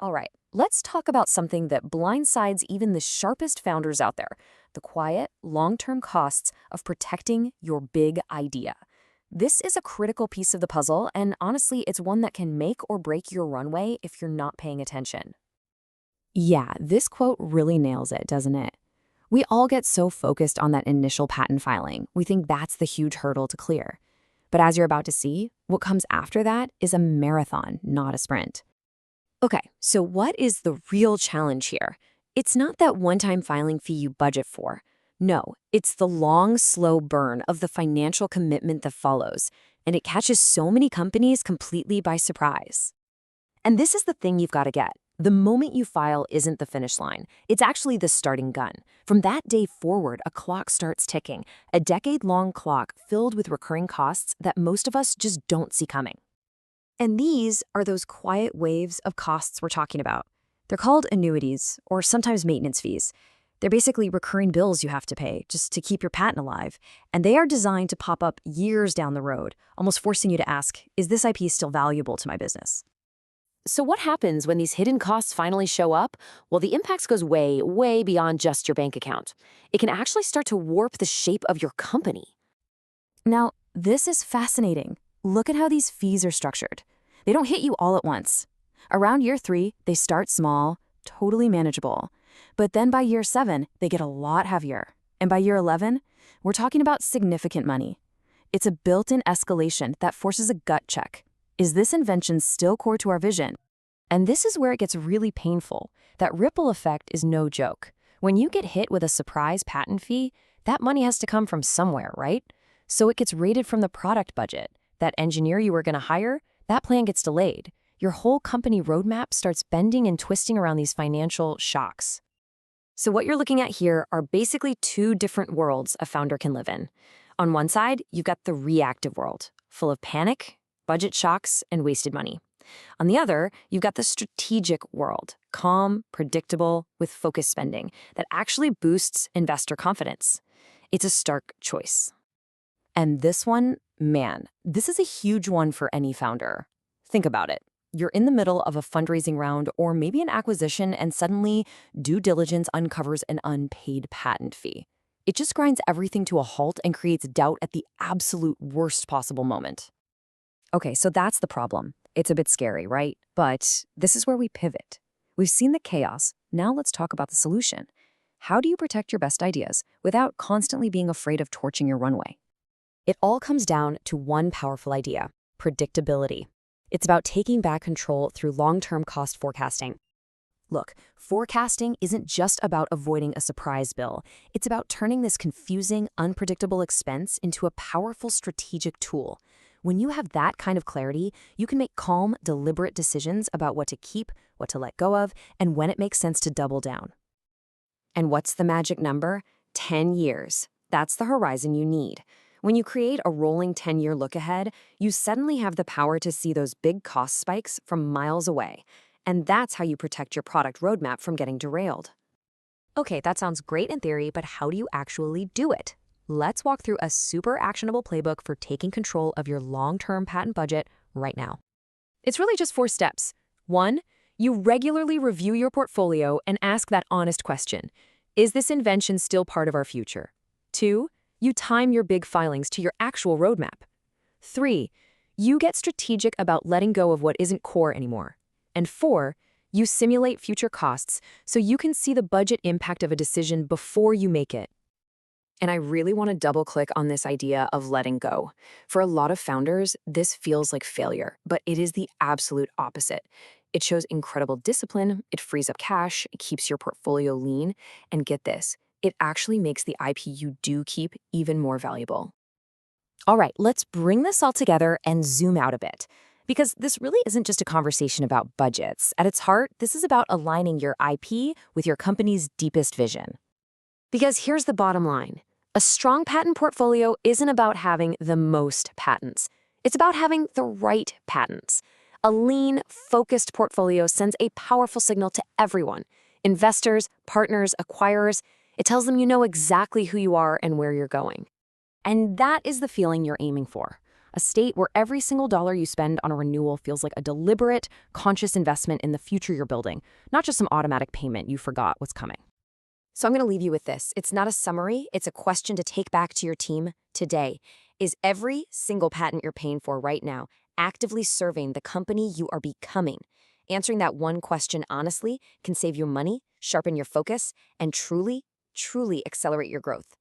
All right, let's talk about something that blindsides even the sharpest founders out there: the quiet, long-term costs of protecting your big idea. This is a critical piece of the puzzle, and honestly, it's one that can make or break your runway if you're not paying attention. Yeah, this quote really nails it, doesn't it? We all get so focused on that initial patent filing, we think that's the huge hurdle to clear. But as you're about to see, what comes after that is a marathon, not a sprint. Okay, so what is the real challenge here? It's not that one-time filing fee you budget for. No, it's the long, slow burn of the financial commitment that follows, and it catches so many companies completely by surprise. And this is the thing you've got to get. The moment you file isn't the finish line. It's actually the starting gun. From that day forward, a clock starts ticking, a decade-long clock filled with recurring costs that most of us just don't see coming. And these are those quiet waves of costs we're talking about. They're called annuities, or sometimes maintenance fees. They're basically recurring bills you have to pay just to keep your patent alive, and they are designed to pop up years down the road, almost forcing you to ask, is this IP still valuable to my business? So what happens when these hidden costs finally show up? Well, the impacts goes way, way beyond just your bank account. It can actually start to warp the shape of your company. Now, this is fascinating. Look at how these fees are structured. They don't hit you all at once. Around year 3, they start small, totally manageable. But then by year 7, they get a lot heavier. And by year 11, we're talking about significant money. It's a built-in escalation that forces a gut check. Is this invention still core to our vision? And this is where it gets really painful. That ripple effect is no joke. When you get hit with a surprise patent fee, that money has to come from somewhere, right? So it gets raided from the product budget. That engineer you were going to hire, that plan gets delayed. Your whole company roadmap starts bending and twisting around these financial shocks. So what you're looking at here are basically two different worlds a founder can live in. On one side, you've got the reactive world, full of panic, budget shocks, and wasted money. On the other, you've got the strategic world, calm, predictable, with focused spending that actually boosts investor confidence. It's a stark choice. And this one, man, this is a huge one for any founder. Think about it. You're in the middle of a fundraising round or maybe an acquisition, and suddenly due diligence uncovers an unpaid patent fee. It just grinds everything to a halt and creates doubt at the absolute worst possible moment. Okay, so that's the problem. It's a bit scary, right? But this is where we pivot. We've seen the chaos. Now let's talk about the solution. How do you protect your best ideas without constantly being afraid of torching your runway? It all comes down to one powerful idea: predictability. It's about taking back control through long-term cost forecasting. Look, forecasting isn't just about avoiding a surprise bill. It's about turning this confusing, unpredictable expense into a powerful strategic tool. When you have that kind of clarity, you can make calm, deliberate decisions about what to keep, what to let go of, and when it makes sense to double down. And what's the magic number? 10 years. That's the horizon you need. When you create a rolling 10-year look ahead, you suddenly have the power to see those big cost spikes from miles away. And that's how you protect your product roadmap from getting derailed. Okay, that sounds great in theory, but how do you actually do it? Let's walk through a super actionable playbook for taking control of your long-term patent budget right now. It's really just 4 steps. 1, you regularly review your portfolio and ask that honest question: is this invention still part of our future? 2, you time your big filings to your actual roadmap. 3, you get strategic about letting go of what isn't core anymore. And 4, you simulate future costs so you can see the budget impact of a decision before you make it. And I really want to double-click on this idea of letting go. For a lot of founders, this feels like failure, but it is the absolute opposite. It shows incredible discipline, it frees up cash, it keeps your portfolio lean, and get this, it actually makes the IP you do keep even more valuable. All right, let's bring this all together and zoom out a bit. Because this really isn't just a conversation about budgets. At its heart, this is about aligning your IP with your company's deepest vision. Because here's the bottom line: a strong patent portfolio isn't about having the most patents. It's about having the right patents. A lean, focused portfolio sends a powerful signal to everyone: investors, partners, acquirers. It tells them you know exactly who you are and where you're going. And that is the feeling you're aiming for: a state where every single dollar you spend on a renewal feels like a deliberate, conscious investment in the future you're building, not just some automatic payment you forgot was coming. So I'm going to leave you with this. It's not a summary, it's a question to take back to your team today. Is every single patent you're paying for right now actively serving the company you are becoming? Answering that one question honestly can save you money, sharpen your focus, and truly, truly accelerate your growth.